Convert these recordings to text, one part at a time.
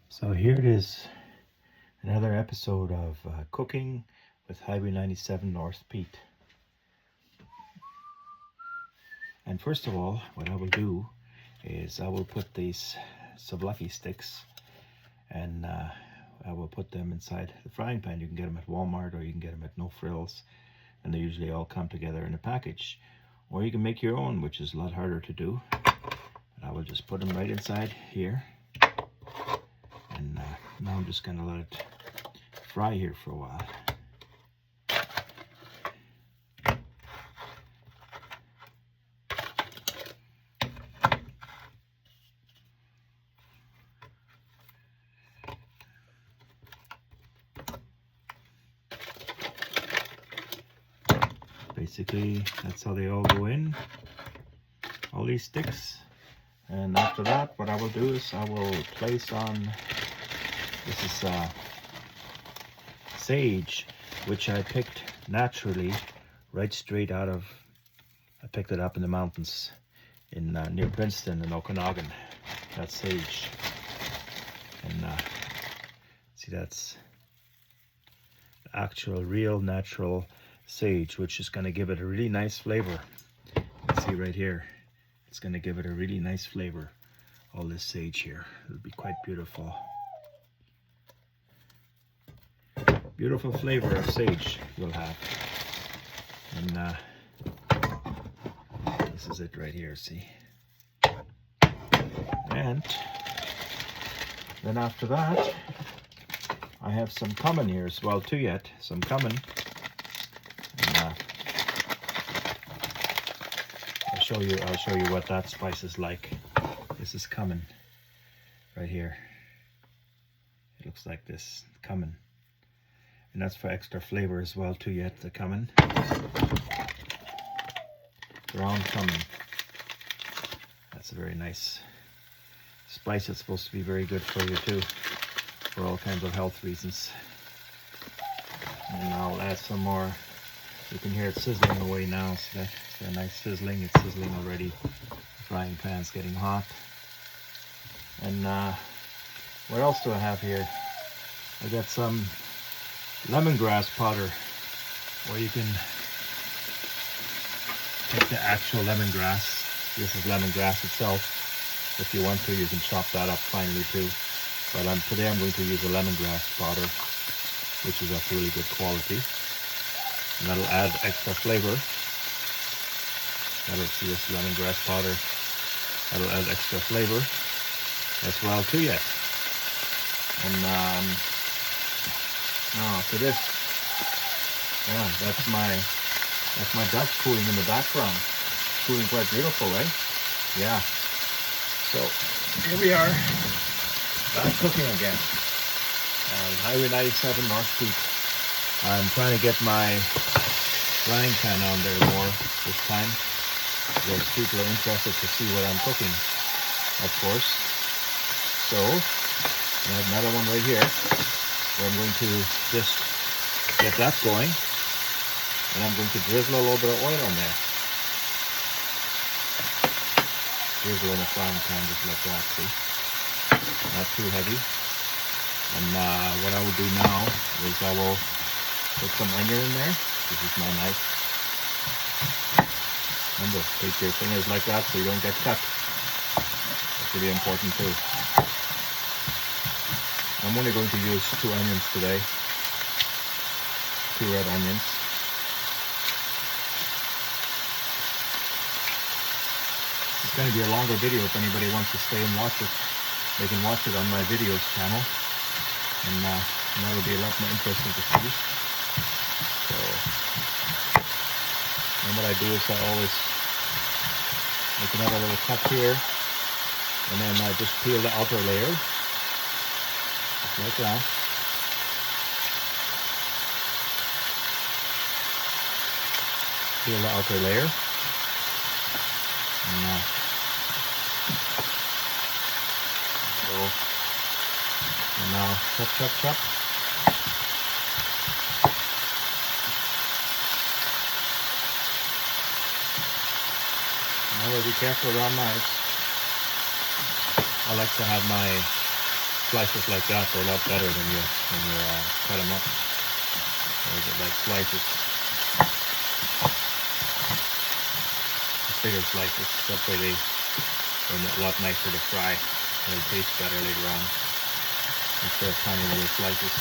So here it is, another episode of Cooking with Highway 97 North Pete. And first of all, what I will do is I will put these Souvlaki sticks and I will put them inside the frying pan. You can get them at Walmart or you can get them at No Frills, and they usually all come together in a package. Or you can make your own, which is a lot harder to do. And I will just put them right inside here. And now I'm just going to let it fry here for a while. Basically, that's how they all go in, all these sticks. And after that, what I will do is I will place on, this is sage, which I picked naturally right straight out of, I picked it up in the mountains in near Princeton in Okanagan. That's sage. And see, that's the actual real natural sage, which is going to give it a really nice flavor. See right here, it's going to give it a really nice flavor. All this sage here, it'll be quite beautiful. Beautiful flavor of sage you'll have. And this is it right here, see. And then after that, I have some cumin here as well too yet, some cumin. And I'll show you what that spice is like. This is cumin right here. It looks like this, cumin. And that's for extra flavor as well too yet, the cumin. Ground cumin. That's a very nice spice. It's supposed to be very good for you too, for all kinds of health reasons. And I'll add some more. You can hear it sizzling away now. So that's a nice sizzling. It's sizzling already. The frying pan's getting hot. And what else do I have here? I got some lemongrass powder, or you can take the actual lemongrass. This is lemongrass itself. If you want to, you can chop that up finely too. But today I'm going to use a lemongrass powder, which is of really good quality. And that'll add extra flavor. That'll see this lemongrass powder. That'll add extra flavor as well too yet. And now for this, yeah, that's my ducks cooling in the background. Cooling quite beautiful, right? Yeah. So here we are, back cooking again. Highway 97 North Pete. I'm trying to get my frying pan on there more this time, because people are interested to see what I'm cooking, of course. So I have another one right here, where I'm going to just get that going, and I'm going to drizzle a little bit of oil on there. Drizzle in the frying pan just like that, see? Not too heavy. And what I will do now is I will put some onion in there. This is my knife. Remember, take your fingers like that so you don't get cut. That's really important too. I'm only going to use 2 onions today. 2 red onions. It's going to be a longer video. If anybody wants to stay and watch it, they can watch it on my videos channel. And that'll be a lot more interesting to see. So, and what I do is I always make another little cut here, and then I just peel the outer layer, just like that. Peel the outer layer, and so, and now chop, chop, chop. Now be careful around knives. I like to have my slices like that, they're a lot better when you cut them up. Like slices, bigger slices. That way they're a lot nicer to fry. They taste better later on instead of tiny little slices.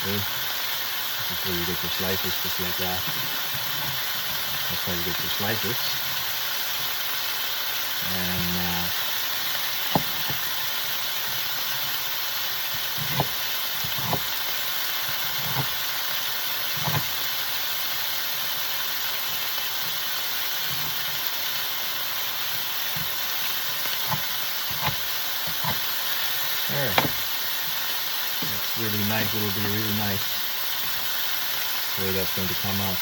Okay. This is where you get your slices, just like that. That's how you get your slices. And there. That's really nice. It'll be really nice the way that's going to come out.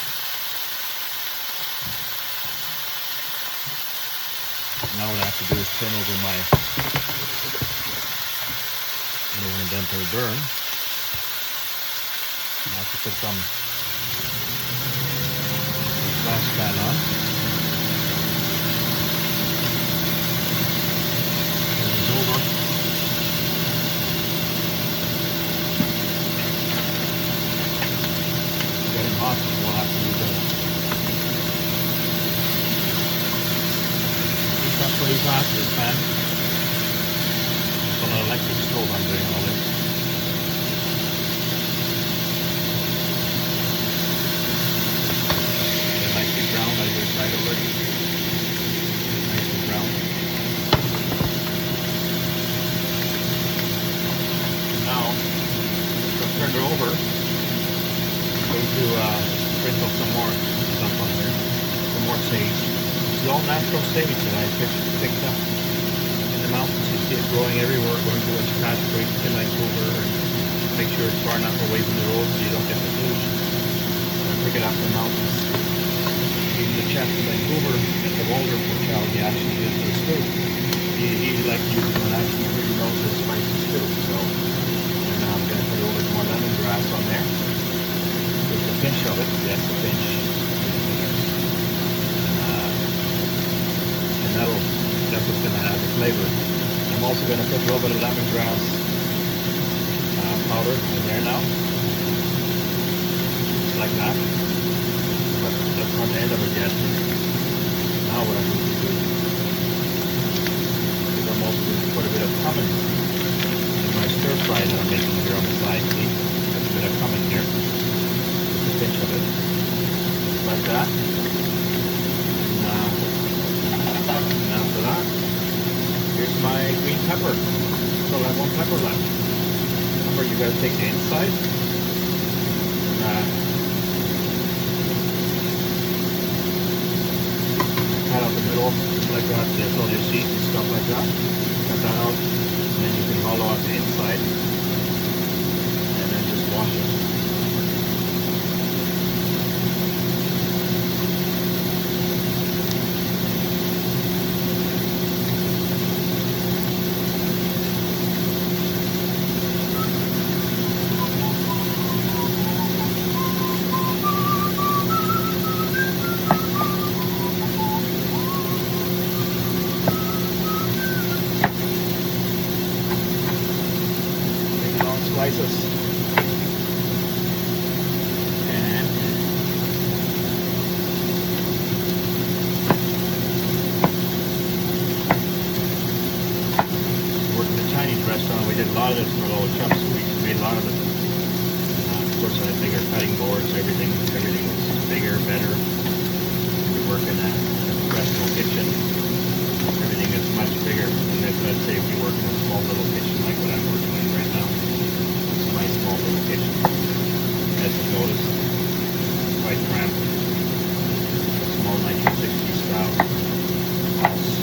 Now what I have to do is turn over my, I don't want them to burn. I have to put some saucepan on. Turn it over. It's getting hot, so we'll have to use it. Pretty hot, this pan. It's on an electric stove I'm doing all this. They're nicely browned, I just fried already. Nicely browned. Now, I'll turn it over. I'm going to sprinkle some more stuff on here. Some more sage. It's all natural sage that I picked up in the mountains. You see it growing everywhere, going to its patch breaks in Vancouver, and make sure it's far enough away from the road so you don't get the pollution. So I pick it up in the mountains. Even the chef in Vancouver, the older hotel, he actually uses this too. He likes using it actually really knows his spices too. So, and now I'm going to put a little bit more lemongrass on there. Just a pinch of it, yes, a pinch. That's what's going to add the flavor. I'm also going to put a little bit of lemongrass powder in there now, just like that. But that's not the end of it yet. Now what I'm going to do is I'm also going to put a bit of cumin in my stir fry that I'm making here on the side. See, there's a bit of cumin here, just a pinch of it, just like that. And after that, here's my green pepper. Still have one pepper left. Remember, you gotta take the inside and cut out the middle, just like that. There's all your seeds and stuff like that. Cut that out, and then you can hollow out the inside, and then just wash it. Slices, and worked in a Chinese restaurant. We did a lot of this for little chefs. We made a lot of it. Of course, I had bigger cutting boards. Everything was bigger, better. We work in a professional kitchen. Everything is much bigger. And let's say if you work in a small little kitchen like what I'm working in right now. My small little kitchen, as you notice, quite cramped. A small 1960s style house.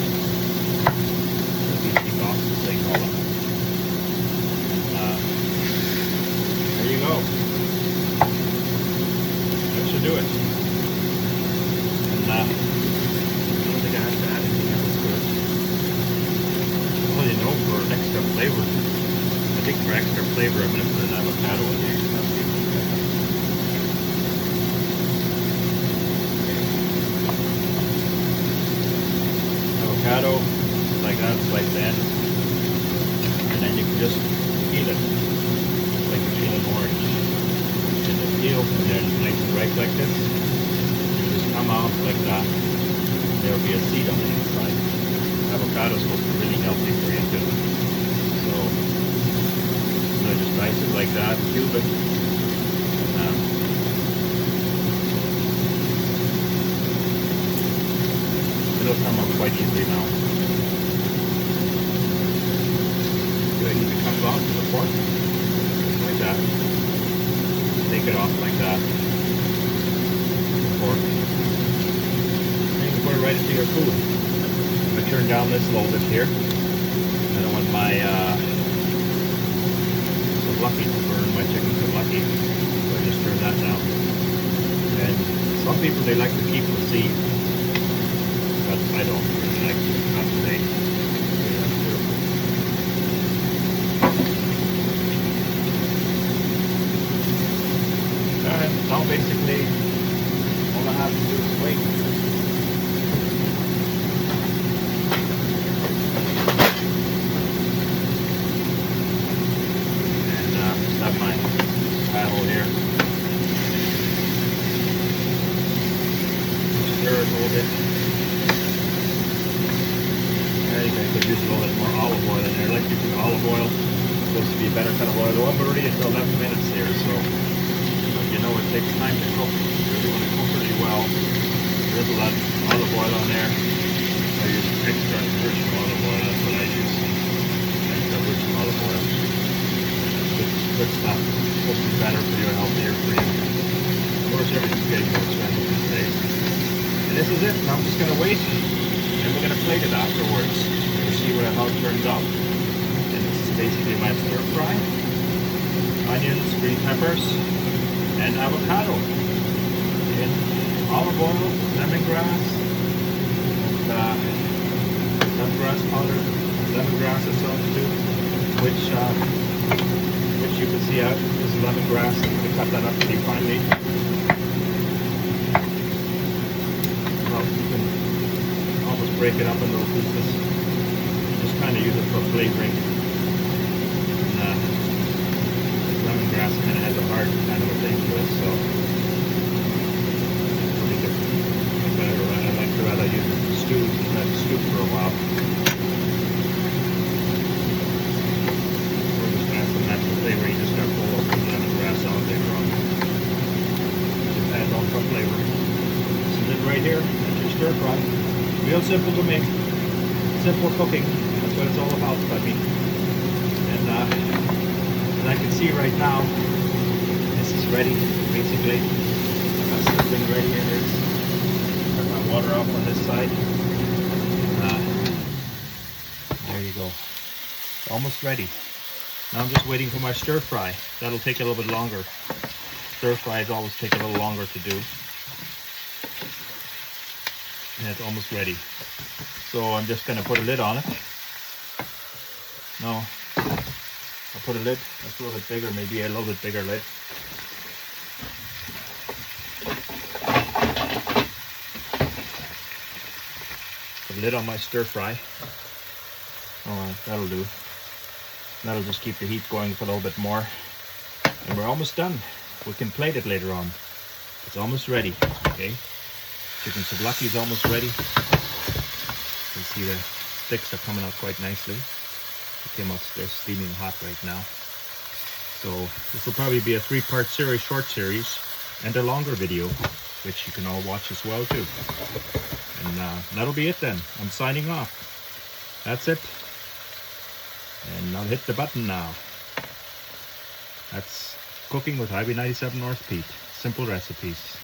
The BC boxes they call them. There you go. That should do it. And I don't think I have to add anything else to it. Well, you know, for extra flavor. I think for extra flavor, I'm going to put an avocado in there. Avocado, like that, slice the end. just peel it like you peel an orange. And the peel, and then nice and ripe like this. You just come out like that. There'll be a seed on the inside. Avocado is supposed to be really healthy for you too. So I just dice it like that, cube it. It'll come up quite easily now. Good, it comes off to the fork, like that. Take it off like that. The fork. And you can put it right into your food. I'm gonna turn down this a little bit here. I don't want my Souvlaki to burn, my chicken Souvlaki. So I just turn that down. And some people, they like to keep the seed. But I don't really like to have today. And now basically all I have to do is wait. And just have my paddle here. Stir it a little bit. You could use a little bit more olive oil in there. I like using olive oil. It's supposed to be a better kind of oil. I'm already at 11 minutes here, so you know it takes time to cook. You really want to cook really well. There's a lot of olive oil on there. I use extra virgin olive oil. That's what I use. Extra virgin olive oil. Good stuff. It's supposed to be better for you and healthier for you. Of course, everything's getting more expensive these days. And this is it. Now I'm just going to wait. And we're going to plate it afterwards. We'll see how it turns out. And this is basically my stir fry. Onions, green peppers, and avocado. In olive oil, lemongrass, lemongrass powder, lemongrass itself too, which you can see out is lemongrass. I'm going to cut that up pretty finely. Well, you can almost break it up in little pieces. Just kind of use it for flavoring. And lemongrass kind of has a hard kind of a thing to it, so really good. I like to rather use it for stew. Let it stew for a while. We're just gonna have some natural flavor. You just gotta pull up the lemongrass out later on. Just adds on some flavor. This is it right here. That's your stir fry. Real simple to make, simple cooking. That's what it's all about, buddy. And as I can see right now, this is ready, basically. I've got something right here. Got my water off on this side. There you go. Almost ready. Now I'm just waiting for my stir fry. That'll take a little bit longer. Stir fries always take a little longer to do. And it's almost ready. So I'm just going to put a lid on it. No, I'll put a lid that's a little bit bigger, maybe a little bit bigger lid. Put a lid on my stir fry. Oh, that'll do. That'll just keep the heat going for a little bit more. And we're almost done. We can plate it later on. It's almost ready, okay? Chicken Souvlaki is almost ready. You see the sticks are coming out quite nicely. They came out, they're steaming hot right now. So this will probably be a 3-part series, short series, and a longer video, which you can all watch as well too. And that'll be it then. I'm signing off. That's it. And I'll hit the button now. That's cooking with Highway 97 North Pete. Simple recipes.